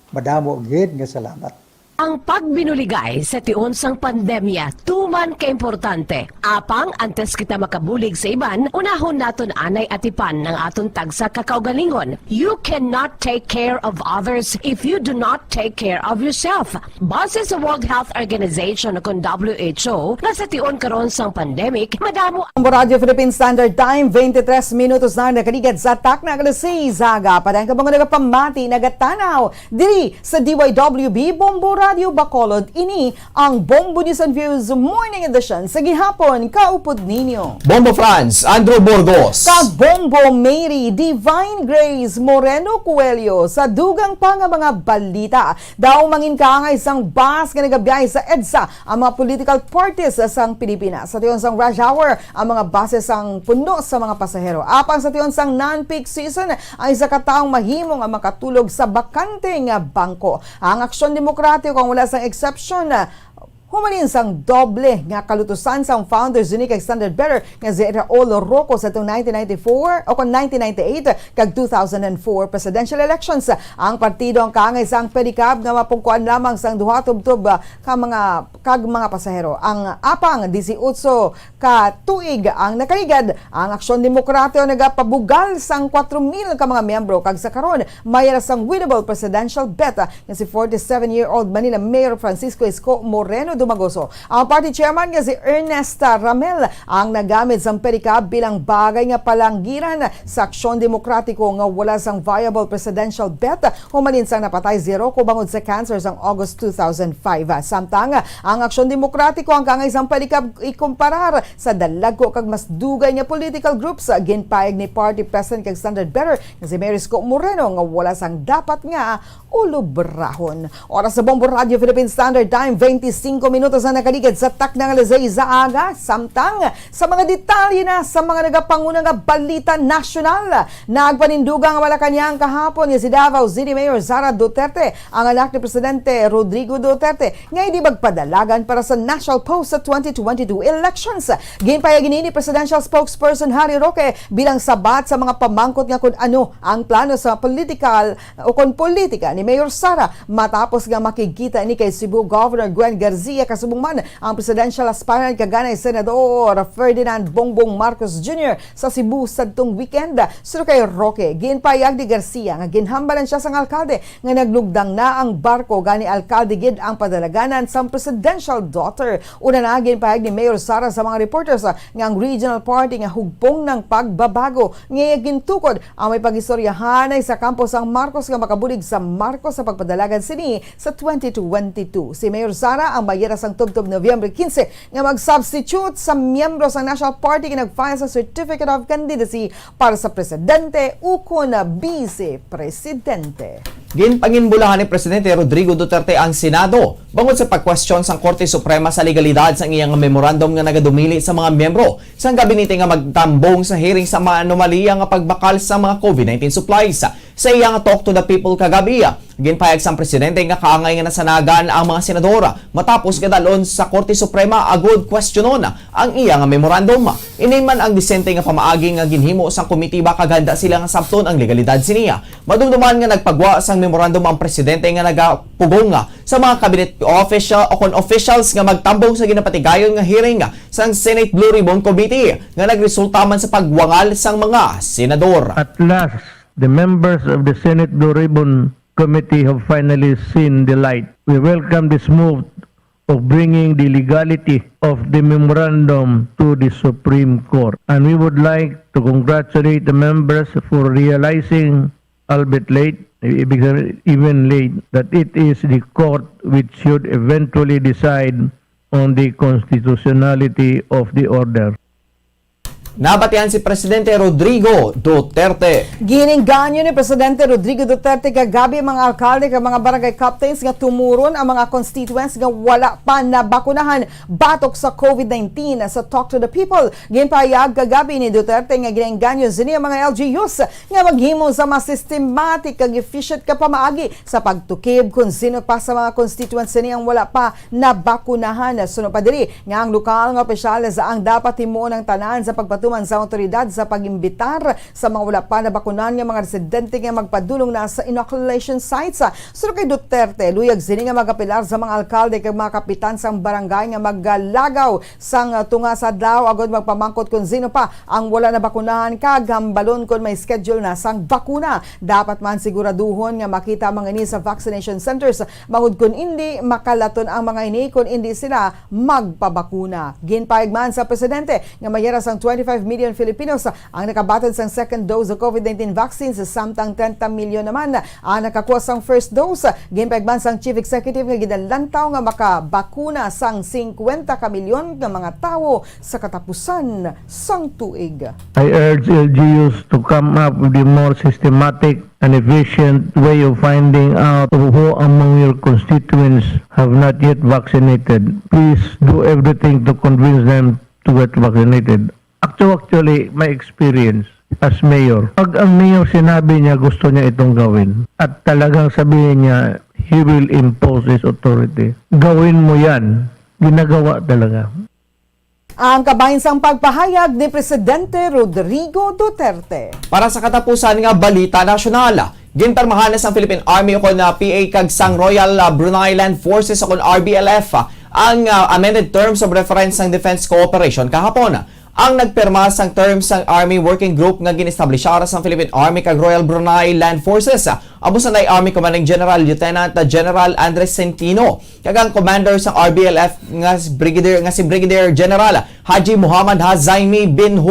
Madamo gid nga salamat. Ang pagbinuligay sa tiun sang pandemya, tuman ka-importante. Apang, antes kita makabulig sa iban, unahon naton anay atipan ng aton tagsa kakaugalingon. You cannot take care of others if you do not take care of yourself. Base sa World Health Organization o WHO, nga sa tiun karon sang pandemic, madamo Bombo Radio Philippine Standard Time, 23 minutos na nakaligad sa tak na alas 6 aga. Padang ka mga nagapamati, nagatanaw, diri sa DYWB Bombo Radio Bacolod. Ini ang Bombo News and Views Morning Edition sa gihapon, kaupod ninyo. Bombo France, Andrew Burgos. Kag Bombo Mary Divine Grace Moreno Coelho sa dugang pa nga mga balita. Daw mangin ka nga isang bus nga nagabiyay sa EDSA ang mga political parties sang Pilipinas. Sa tiyon sang rush hour, ang mga buses ang puno sa mga pasahero. Apang sa tiyon sang non-peak season, ay isa kataong mahimong ang makatulog sa bakante nga bangko. Ang Aksyon Demokratiko kung wala sang exception humalin sang doble nga kalutusan sang Founders Unique Standard Bearer nga si Raul Roco sa itong 1994 o kung 1998 kag 2004 presidential elections. Ang partido ang kaangay sang pedicab nga mapungkuan lamang sang duha tubtob kag mga pasahero. Ang apang 18 ka tuig ang nakaligad, ang Aksyon Demokratiko nagapabugal sang 4,000 ka mga miyembro kag sa karon mayara sang winnable presidential bet nga si 47-year-old Manila Mayor Francisco Isko Moreno Dumagoso. Ang party chairman nga si Ernest Ramel ang nagamit sang pedicab bilang bagay nga palanggiran sa Aksyon Demokratiko nga wala sang viable presidential bet humalin sang napatay 0 kubangod sa cancer sang August 2005. Samtang ang Aksyon Demokratiko ang kangay sang pedicab ikumparar sa dalago kag mas dugay nga political groups ginpayag ni party president kag standard bearer nga si Mayor Isko Moreno nga wala sang dapat nga ulubrahon. Oras sa Bombo Radio Philippine Standard Time, 25 minutos na nakaligid sa tak ng alas 6 sa aga. Samtang sa mga detalye na sa mga nagapangunang balita nasyonal, nagpanindugang Malacanang kahapon si Davao City Mayor Sara Duterte, ang anak ni Presidente Rodrigo Duterte, nga hindi magpadalagan para sa national post sa 2022 elections. Ginpayag ni Presidential Spokesperson Harry Roque bilang sabat sa mga pamangkot nga kung ano ang plano sa political o kung politika ni Mayor Sara matapos nga makikita ni kay Cebu Governor Gwen Garcia kasubong man ang presidential aspirant kaganay Senador Ferdinand Bongbong Marcos Jr. sa Cebu sadtong weekend. Sino kay Roque, ginpayag ni Garcia nga ginhambalan siya sang alkalde nga naglugdang na ang barko gani alkalde gid ang padalaganan sa presidential daughter. Una na ginpayag ni Mayor Sara sa mga reporters nga ang regional party nga hugpong ng pagbabago nga gintukod ang may pagistoryahan ay sa kampo sang Marcos nga makabulig sa Marcos sa pagpadalagan sini sa 2022. Si Mayor Sara ang mayera sang tubtob Nobyembre 15 nga mag-substitute sa miyembro sa National Party nga nag-file sa Certificate of Candidacy para sa presidente ukon na vice-presidente. Ginpanginbulahan ni Presidente Rodrigo Duterte ang Senado bangod sa pagkwestiyon sang Korte Suprema sa legalidad sang iyang memorandum nga nagadumili sa mga miyembro sang gabinete nga magtambong sa hearing sa mga anomalya nga pagbakal sa mga COVID-19 supplies. Sa iyang Talk to the People kagabi, ginpayag sang presidente nga kaangay nga nasanagan ang mga senadora matapos gadalon sa Korte Suprema agud kwestiyonon ang iyang memorandum. Iniman ang disente nga pamaagi nga ginhimo sang komitiba kaganda sila nga sabton ang legalidad siniya. Madumduman nga nagpagwa sang memorandum ang presidente nga nagapugong sa mga cabinet official o kon officials nga magtambong sa ginapatigayon nga hearing sang Senate Blue Ribbon Committee nga nagresulta man sa pagwangal sang mga senador. At last, the members of the Senate Blue Ribbon committee have finally seen the light. We welcome this move of bringing the legality of the memorandum to the Supreme Court. And we would like to congratulate the members for realizing, albeit late, even late, that it is the court which should eventually decide on the constitutionality of the order. Nabatian si Presidente Rodrigo Duterte. Gininganyo ni Presidente Rodrigo Duterte kagabi mga alkalde kag mga barangay captains nga tumuron ang mga constituents nga wala pa nabakunahan batok sa COVID-19 sa Talk to the People. Ginpahayag kagabi ni Duterte nga gininganyo sini ang mga LGUs nga maghimo sa mas systematic kag efficient ka pamaagi sa pagtukib kung sino pa sa mga constituents sini ang wala pa nabakunahan. Sunod pa diri nga ang lokal nga opisyales ang dapat himuon ang tanan sa pagpatuman sa otoridad sa pag-imbitar sa mga wala pa na bakunan ng mga residente nga magpadulong na sa inoculation sites. Sunod kay Duterte, luyag sini nga magapilar sa mga alkalde kag mga kapitan sa barangay nga magalagaw sang tunga sa adlaw agod magpamangkot kung sino pa ang wala na bakunahan kag hambalon kung may schedule na sang bakuna. Dapat man siguraduhon nga makita mga ini sa vaccination centers mangud kung hindi makalaton ang mga ini kung hindi sila magpabakuna. Ginpahayag man sa presidente nga mayara sang 25 million Filipinos ang nakabatid sang second dose of COVID-19 vaccines, samtang 30 million naman ang nakakuha sang first dose. Ginpahayag sang Chief Executive nga gidalantaw nga makabakuna sang 50 ka milyon nga mga tawo sa katapusan sang tuig. I urge LGUs to come up with a more systematic and efficient way of finding out who among your constituents have not yet vaccinated. Please do everything to convince them to get vaccinated. Actually, my experience as mayor, pag ang mayor sinabi niya gusto niya itong gawin at talagang sabihin niya he will impose his authority, gawin mo yan, ginagawa talaga. Ang kabahinsang pagpahayag ni Presidente Rodrigo Duterte. Para sa katapusan nga balita nasyonal, ginpermahanas ang Philippine Army o na PA kag sang Royal Brunei Land Forces o RBLF ang amended terms of reference ng defense cooperation kahapon. Ang nagpirma sang terms ng Army Working Group nga ginestablisya sa Philippine Army kag Royal Brunei Land Forces. Amo sa Army Commanding General Lieutenant General Andres Centino kag ang commander sa RBLF nga si Brigadier General Haji Muhammad Hazaimi bin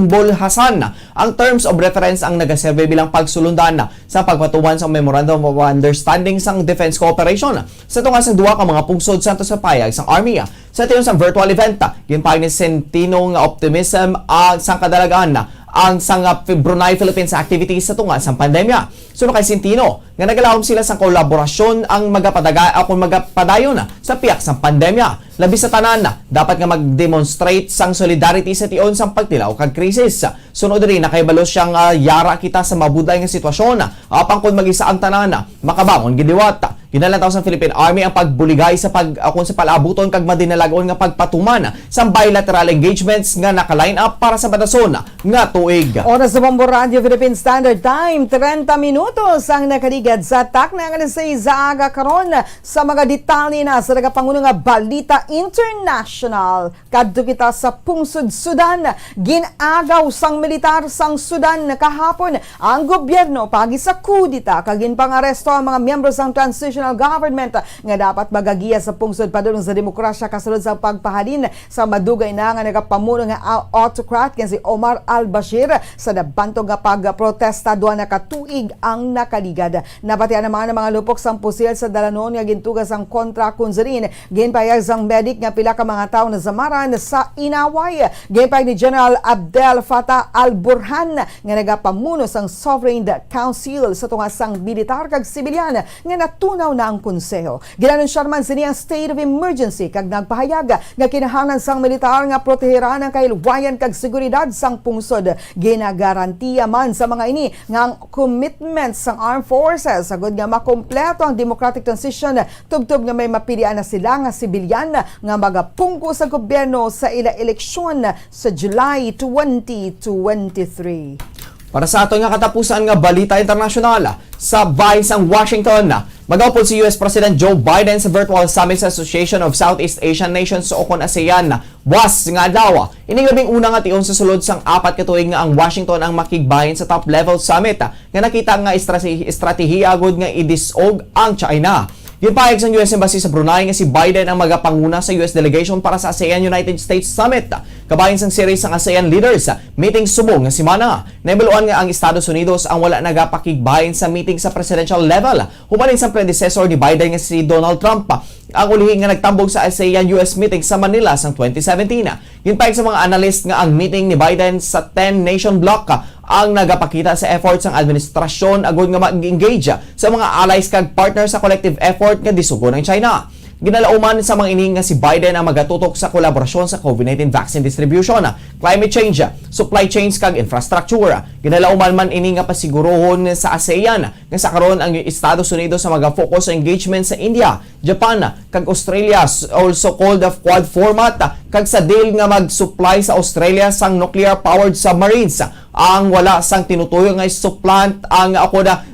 Bul Hasan. Ang terms of reference ang nagaserve bilang pagsulundan sa pagpatuman sa Memorandum of Understanding sang Defense Cooperation sa tunga sang duwa ka mga pungsod sa payag sang Army. Sa tiyon sang virtual event, ginpahayag ni Centino nga optimism ang sang kadalagan ang sang Brunei Philippines activities sa tunga sang pandemya. Suno kay Centino nga nagalawom sila sang kolaborasyon ang magapadayon sa piyak sang pandemya. Labi sa tanan, dapat nga mag-demonstrate sang solidarity sa tiyon sang pagtilaw kag krisis. Sunod rin na kay balos siyang yara kita sa mabuday nga sitwasyon apang kung mag-isa ang tanan makabangon gidiwat. Ginalantaw sa Philippine Army ang pagbuligay sa kung sa palabuton kag madinalagon nga pagpatuman sa bilateral engagements nga naka-line up para sa batason nga tuig. Oras sa Bombo Radio Philippine Standard Time, 30 minutos ang nakaligad sa tak na nga sa aga karon sa mga detalye na sa nagapanguno nga balita international. Kadto kita sa pungsod Sudan, ginagaw sang militar sang Sudan kahapon ang gobyerno pagi sa kudita kag ginpangaresto ang mga miyembro sang transitional government nga dapat magagiya sa pungsod padulong sa demokrasya kasulod sa pagpahalin sa madugay na nga nagapamuno nga autocrat nga si Omar al-Bashir sa nabantog nga pagprotesta duha na katuig ang nakaligad. Napatian naman ang mga lupok sang pusil sa dalanon nga gintugas ang kontra kunzarin. Ginpahayag sang medic nga pila ka mga tawo na zamaran sa inaway. Ginpahayag ni General Abdel Fattah al-Burhan nga nagapamuno sang Sovereign Council sa tunga sang militar kag sibilyan nga natunaw na ang konseho. Ginanunsar man sini ang state of emergency kag nagpahayag nga kinahanglan sang militar nga proteheran ang kailwayan kag seguridad sang pungsod. Ginagarantiya man sa mga ini nga ang commitment sang armed forces sagod nga makompleto ang democratic transition tubtob nga may mapilian na sila nga sibilyan nga magapungko sa gobyerno sa ila eleksyon sa July 2023. Para sa ato nga katapusan nga balita internasyonal, sa bahay sang Washington, Magaupod si US President Joe Biden sa virtual summit sa Association of Southeast Asian Nations o kon ASEAN. Was nga daw, ining labing una nga tion sa sulod sang 4 ka tuig nga ang Washington ang makigbahin sa top level summit nga nakita nga estratehiya gud nga idisog ang China. Gipahayag sa US Embassy sa Brunei nga si Biden ang magapanguna sa US delegation para sa ASEAN United States Summit. Kabahin sang series ng ASEAN leaders meeting subong nga semana. Naibaluan nga ang Estados Unidos ang wala nagapakigbahin sa meeting sa presidential level. Humaling sa predecessor ni Biden nga si Donald Trump. Ang ulihin nga nagtambong sa ASEAN US meeting sa Manila sang 2017. Gipahayag sa mga analyst nga ang meeting ni Biden sa 10-nation bloc ang nagapakita sa efforts ng administrasyon agud nga mag-engage sa mga allies kag partners sa collective effort nga disugo ng China. Ginalauman sa mga ining nga si Biden ang magatutok sa kolaborasyon sa COVID-19 vaccine distribution, climate change, supply chains kag infrastructure. Ginalauman man ini nga pasigurohon sa ASEAN nga sa karon ang Estados Unidos sa mag-focus sa engagement sa India, Japan kag Australia, also called the Quad format, kag sa deal nga mag-supply sa Australia sang nuclear powered submarines. Ang wala sang tinutuyo nga isuplant ang ako na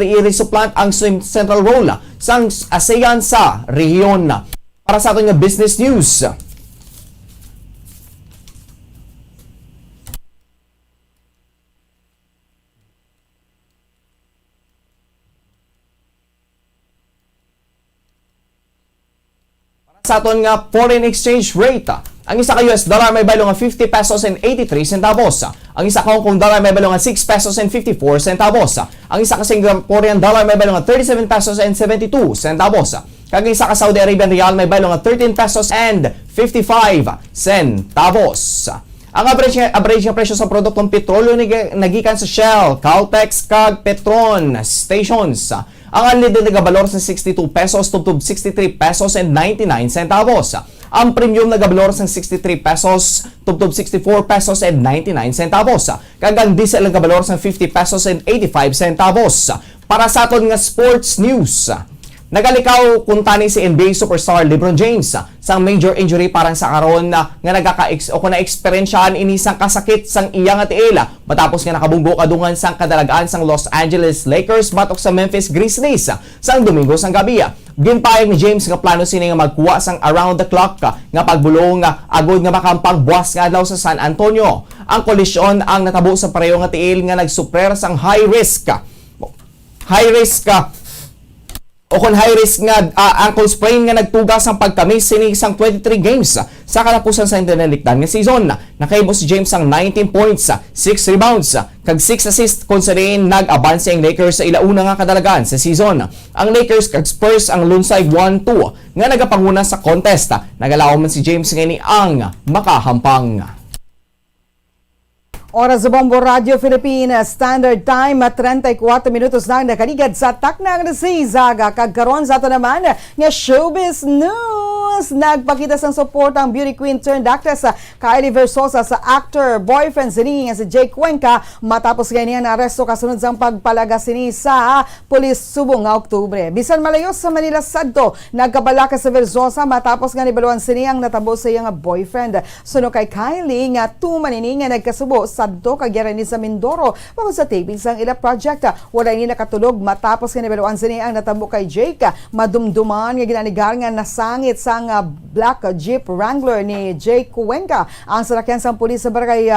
i-resuplant ang central role sang ASEAN sa rehiyon. Para sa ating business news, sa aton nga foreign exchange rate, ang isa ka US dollar may baylo nga 50 pesos and 83 centavos. Ang isa ka Hong Kong dollar may baylo nga 6 pesos and 54 centavos. Ang isa ka Singaporean dollar may baylo nga 37 pesos and 72 centavos. Kag isa ka Saudi Arabian rial may baylo nga 13 pesos and 55 centavos. Ang average nga presyo sa produktong petrolyo nagikan sa Shell, Caltex kag Petron stations. Ang unleaded nagabalor sa 62 pesos tubtub 63 pesos and 99 centavos. Ang premium nagabalor sa 63 pesos tubtub 64 pesos and 99 centavos. Kag ang diesel nagabalor sa 50 pesos and 85 centavos. Para sa aton nga sports news, nagalikaw kung tani si NBA superstar LeBron James sang major injury parang sa karon nga na-experiensyahan ini sang kasakit sang iyang atiela matapos nga nakabunggo kadungan sang kadalagaan sang Los Angeles Lakers batok sa Memphis Grizzlies sang Domingo sang gabi. Ginpayag ni James nga plano sini nga magkuha sang around the clock nga pagbulong agod nga makampang buwas nga adlaw sa San Antonio. Ang kolisyon ang natabo sa pareho nga tiil nga nagsuprer sang high risk nga ankle sprain nga nagtugas ang pagkamis sini sang 23 games sa kalapusan sa intinalikdan nga season. Nakahimo si James ang 19 points, 6 rebounds, kag 6 assists kung sa rin nag-abanse ang Lakers sa ilauna nga kadalagan sa season. Ang Lakers kag Spurs ang lunsay 1-2 nga nagapanguna sa contest. Nagalaw man si James ngayon ang makahampang. Oras sa Bombo Radio Philippines Standard Time at 34 minutos na nakaligad sa taknang nasizaga. Kagkaroon sa ito naman nga showbiz news. Nagpakita sang support ang beauty queen turned actress Kylie Versosa sa actor boyfriend sini nga si Jake Cuenca matapos ganyan na aresto kasunod sang pagpalaga sini sa pulis subong nga Oktubre. Bisan malayo sa Manila sadto nagkabalaka sa Versosa matapos nga nibaluan sini ang natabo sa iyang boyfriend. Suno kay Kylie nga tumanini nga nagkasubo sadto kag ni sa Mindoro bangod sa taping sang ila project. Wala ni nakatulog matapos nga nibaluan sini ang natabo kay Jake. Madumduman nga ginanigar nga nasangit sang black Jeep Wrangler ni Jake Cuenca. Ang salakyan sang pulis sa barangay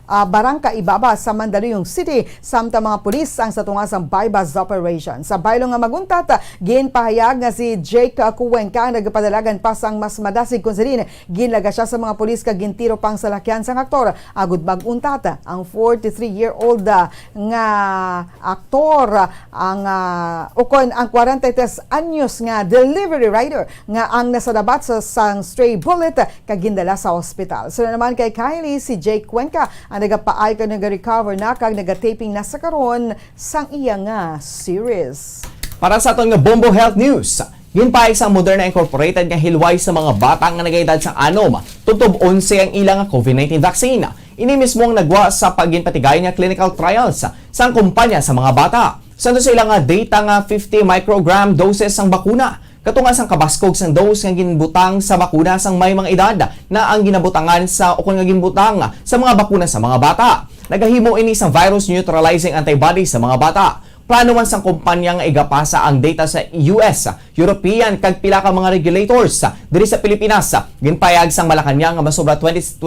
Barangka Ibaba sa Mandaluyong City samtang mga pulis ang satungas ang bypass operation. Sa baylo nga maguntat, ginpahayag nga si Jake Cuenca nagpadalagan pa sang mas madasig kung salin. Ginlaga siya sa mga pulis kag gintiro pang salakyan sang aktor. Agud maguntat ang 43-year-old nga aktor ang 43 anyos nga delivery rider nga ang nasadabat sa sang stray bullet kag gindala sa ospital. So naman kay Kylie, si Jake Cuenca ang nagapaay kag nag-recover na kag nagataping na sa karon sang iya nga series. Para sa aton nga Bombo Health News, ginpahayag sa Moderna Incorporated nga hilway sa mga bata nga nagaedad sang anom tubtob 11 ang ilang COVID-19 vaccine. Ini mismo ang nagwa sa pagginpatigay nga clinical trials sang kumpanya sa mga bata. Santo sa ilang data nga 50 microgram doses sang bakuna. Katunga sang kabaskog sang dose nga ginbutang sa bakuna sang may mga edad na ang ginabutangan sa nga ginbutang sa mga bakuna sa mga bata. Nagahimo ini sang virus neutralizing antibody sa mga bata. plano man sang kumpanya nga igapasa ang data sa US, European kag pila ka mga regulators diri sa Pilipinas. Ginpayag sang Malacañang nga masobra 25.7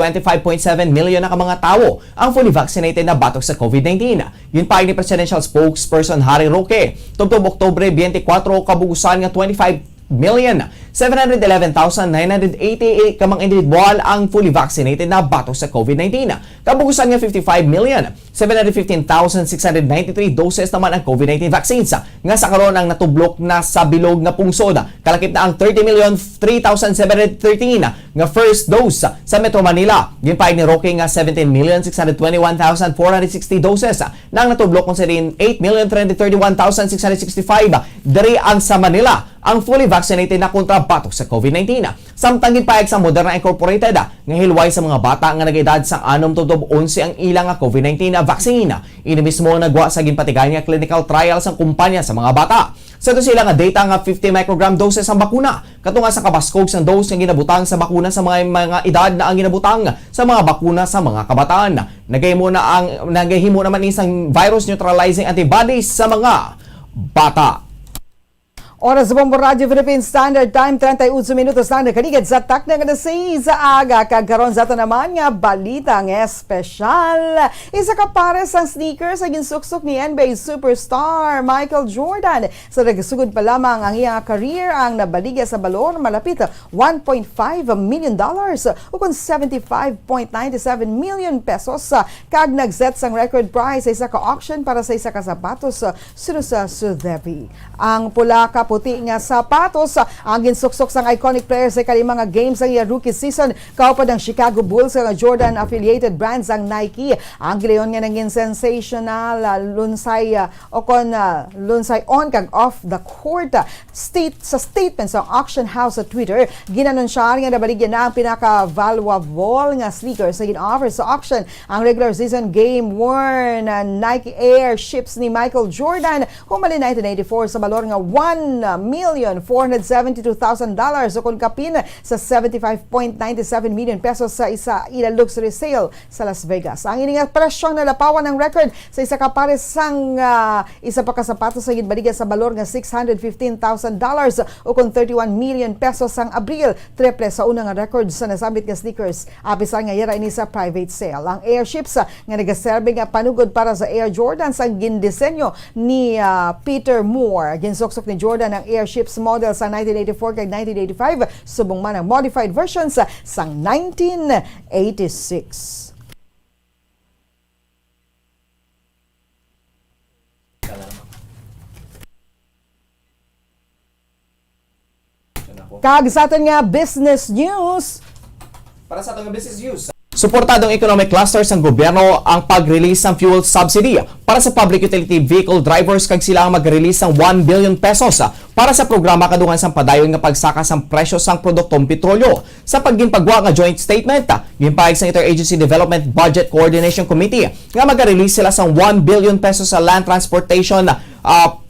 million na ka mga tawo ang fully vaccinated na batok sa COVID-19. Ginpayag ni Presidential Spokesperson Harry Roque tubtob Oktubre 24 kabugusan nga 25,711,988 ka mga individual ang fully vaccinated na batok sa COVID-19. Kabugusan nga 55,715,693 doses naman ang COVID-19 vaccines nga sa karon ang natublok na sa bilog nga pungsod. Kalakip na ang 30,003,713 nga first dose sa Metro Manila. Ginpayag ni Roque nga 17,621,460 doses na ang natublok kung sa rin 8,331,665 diri ang sa Manila ang fully vaccinated na kontra batok sa COVID-19. Samtang ginpayag sa Moderna Incorporated nga hilway sa mga bata nga nag-edad sang 6-11 ang ilang nga COVID-19 na vaccine. Ini mismo nagwa sa ginpatigan nga clinical trials ang kumpanya sa mga bata. Sa ito sila nga data nga 50 microgram doses ang bakuna. Katunga sa kabaskog sang dose nga ginabutang sa bakuna sa mga edad na ang ginabutang sa mga bakuna sa mga kabataan. Nagahimo naman isang virus neutralizing antibodies sa mga bata. Oras sa Bombo Radio Philippines Standard Time, 38 minutos na nakaligid sa takna nga sa aga. Kagkaroon sa ito naman nga balita nga espesyal. Isa ka pares ang sneakers ang ginsuksok ni NBA superstar Michael Jordan. Sa nagsugod pa lamang ang iyang career ang nabaligya sa balor malapit $1.5 million o kung 75.97 million pesos. Kag nagset sang record price sa isa ka auction para sa isa ka sapatos sino sa Sudevi. Ang pula ka puti nga sapatos ang ginsuksok sang iconic players sa kalimang games ang rookie season. Kaupad ang Chicago Bulls nga Jordan affiliated brands ang Nike. Ang gileon nga naging sensational lunsay lunsay on kag off the court. Statement sa auction house sa Twitter, ginanunsyahan nga nabaligyan na ang pinaka-valuable nga sneakers sa gin-offer sa auction. Ang regular season game worn Nike Air ships ni Michael Jordan humali 1984 sa balor nga $1,472,000 o kung kapin sa 75.97 million pesos sa isa ila luxury sale sa Las Vegas. Ang iningat presyong nalapawan ng record sa isa ka pares sang isa pa kasapatos sa ginbaligan sa balor nga $615,000 o kung 31 million pesos sang Abril, triple sa unang record sa nasabit nga sneakers. Apisan nga yara ini sa private sale. Ang airships nga nagaserbe nga panugod para sa Air Jordans ang gindisenyo ni Peter Moore. Ginsuksok ni Jordan ang airships model sa 1984 kag 1985 subong man ang modified versions sa 1986. Kag sa aton nga business news. Para sa aton nga business news, suportadong economic clusters ng gobyerno ang pag-release ng fuel subsidy para sa public utility vehicle drivers kag sila ang mag-release ng 1 billion pesos para sa programa kadungan sang padayon nga pagsaka sang presyo sang produktong petrolyo. Sa pagginpagwa nga joint statement, ginpahig sang Interagency Development Budget Coordination Committee nga mag-release sila sang 1 billion pesos sa Land Transportation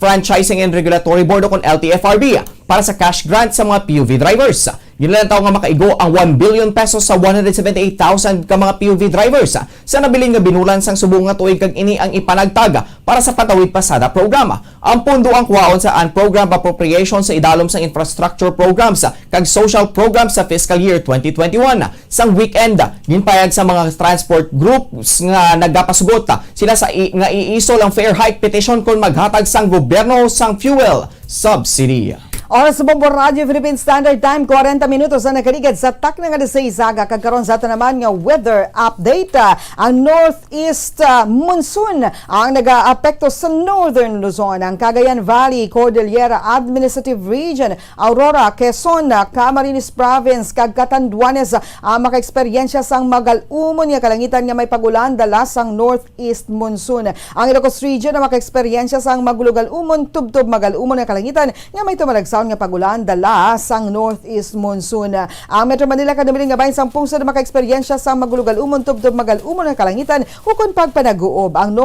Franchising and Regulatory Board o LTFRB para sa cash grant sa mga PUV drivers. Yun lang taong nga makaigo ang 1 billion pesos sa 178,000 ka mga PUV drivers sa nabiling nga binulan sang subong nga tuig kag ini ang ipanagtag para sa patawid pasada programa. Ang pundo ang kuhaon sa unprogrammed appropriation sa idalom sa infrastructure programs kag social programs sa fiscal year 2021. Sang weekend, ginpayag sa mga transport groups nga nagapasugot sila sa nga iisol ang fair hike petition kung maghatag sang gobyerno sang fuel subsidy. Oras sa Bombo Radio Philippine Standard Time, 40 minutos na nakaligad sa takna nga sa isaga. Kagkaroon sa ito naman nga weather update. Ang northeast monsoon ang nag-aapekto sa northern Luzon, ang Cagayan Valley, Cordillera Administrative Region, Aurora, Quezon, Camarines Province, kag Catanduanes ang maka-eksperyensya sang magal-umon nga kalangitan nga may pagulan dala sang northeast monsoon. Ang Ilocos Region ang maka-eksperyensya sang magulugal-umon, tubtob magal-umon nga kalangitan nga may tumalagsa taon nga pagulan dala sang northeast monsoon. Ang Metro Manila kadamiling nga bahin sang pungso na makaeksperyensya sa magulugal-umon tubtob magal-umon nga kalangitan hukon pagpanaguob. Ang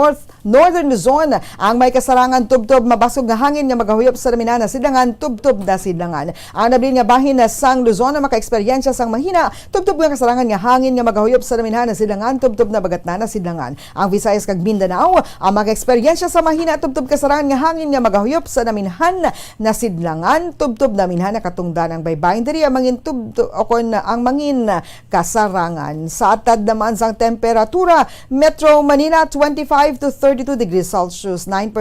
northern Luzon ang may kasarangan tubtob mabasog nga hangin nga magahuyop sa daminan na sidlangan tubtob na sidlangan. Ang nabilin nga bahin na sang Luzon na makaeksperyensya sang mahina tubtob nga kasarangan nga hangin nga magahuyop sa daminan na sidlangan tubtob na bagatna na sidlangan. Ang Visayas kag Mindanao ang makaeksperyensya sa mahina tubtob kasarangan nga hangin nga magahuyop sa naminhan na sidlangan tubtob na minhan na katungdan ang baybayin diri ang mangin tubtob o kon ang mangin kasarangan. Sa atad naman sang temperatura, Metro Manila 25 to 32 degrees Celsius, 9%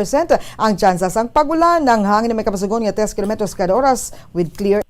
ang tsansa sang pagulan ng hangin na may kapasugon nga 10 kilometros kada oras with clear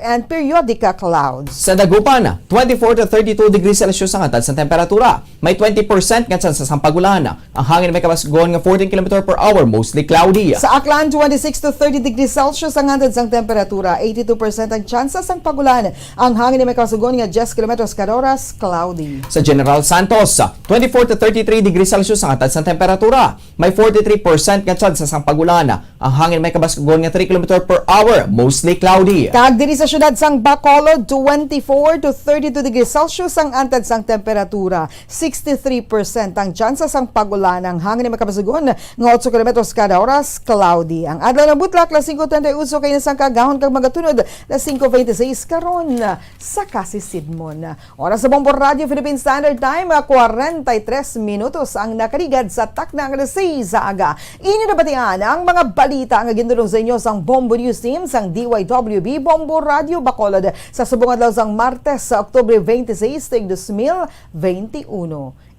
and periodic clouds. Sa Dagupan, 24 to 32 degrees Celsius ang atad sa temperatura. May 20% nga tsansa sa pagulan. Ang hangin may kapasgon nga 14 km per hour, mostly cloudy. Sa Aklan, 26 to 30 degrees Celsius ang atad sa temperatura. 82% ang tsansa sa pagulan. Ang hangin may kapasgon nga 10 km kada oras, cloudy. Sa General Santos, 24 to 33 degrees Celsius ang atad sa temperatura. May 43% nga tsansa sa pagulan. Ang hangin may kapasgon nga 3 km per hour, mostly cloudy. Kag diri sa syudad sang Bacolod, 24 to 32 degrees Celsius ang antad sang temperatura. 63% ang tsansa sang pagulan. Ang hangin na makapasugon nga 8 km kada oras, cloudy. Ang adlaw ng butlak, las 5:31 kay nasang kagahon kag magatunod, las 5:26 karon sa Kasisidmon. Oras sa Bombo Radio Philippine Standard Time, 43 minutos ang nakarigad sa taknang alas 6 sa aga. Inyo nabatian ang mga balita nga gindulong sa inyo sang Bombo News Team sang DYWB Bombo Radio Bacolod sa subong adlaw sang Martes sa Oktubre 26, 2021.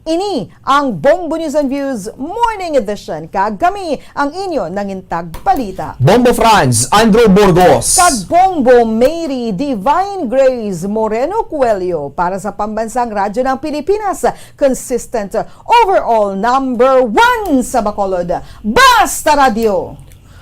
Ini ang Bombo News and Views Morning Edition. Kag kami ang inyo nangintag balita. Bombo Franz, Andrew Burgos. Kag Bombo Mary Divine Grace Moreno Coelho para sa Pambansang Radyo ng Pilipinas. Consistent overall number 1 sa Bacolod. Basta Radio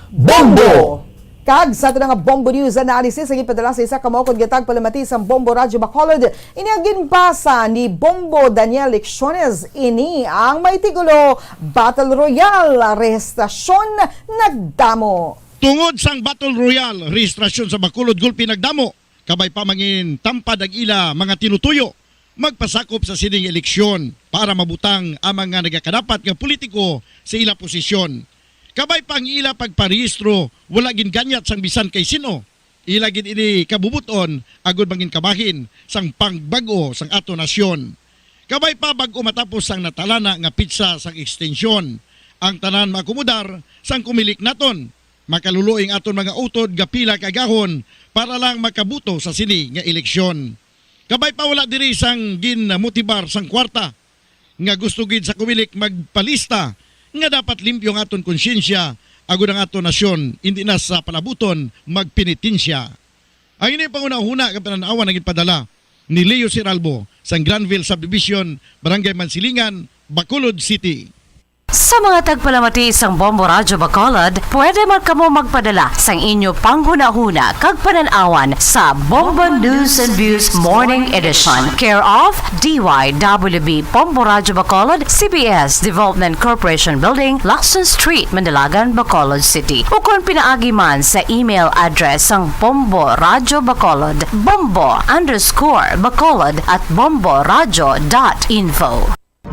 Bombo! Kag sa ito nga Bombo News Analysis ang ipadala sa isa kamawkod gatag palamati sa Bombo Radio Bacolod. Iniagin basa ni Bombo Daniel Lecciones. Ini ang may tigulo Battle Royale Rehistrasyon nagdamo. Tungod sang Battle Royale Rehistrasyon sa Bacolod gulpi nagdamo. Kabay pa mangin tampad ang ila mga tinutuyo. Magpasakop sa sining eleksyon para mabutang ang mga nagakadapat nga politiko sa ila posisyon. Kabay pang ila pagparehistro, wala gin ganyat sang bisan kay sino. Ila gin ini kabubuton, agud mangin kabahin, sang pangbago sang ato nasyon. Kabay pa bago matapos sang natalana nga pitsa sang ekstensyon. Ang tanan makumudar, sang kumilik naton. Makaluluing aton mga utod gapila kagahon para lang makabuto sa sini nga eleksyon. Kabay pa wala diri sang gin motibar sang kwarta. Nga gusto gid sa kumilik magpalista nga dapat limpyo ang aton konsyensya agud ang aton nasyon hindi na sa palabuton magpenitensya. Ang ini panguna-una nga pananawan naging padala ni Leo Siralbo sa Granville Subdivision, Barangay Mansilingan, Bacolod City. Sa mga tagpalamati sang Bombo Radio Bacolod, pwede man kamo magpadala sang inyo panghuna-huna kag pananawan sa Bombo News and Views Morning Edition. Care of DYWB Bombo Radio Bacolod, CBS Development Corporation Building, Lacson Street, Mandalagan, Bacolod City. O kung pinaagi man sa email address sang Bombo Radio Bacolod, bombo_bacolod@bomboradio.info.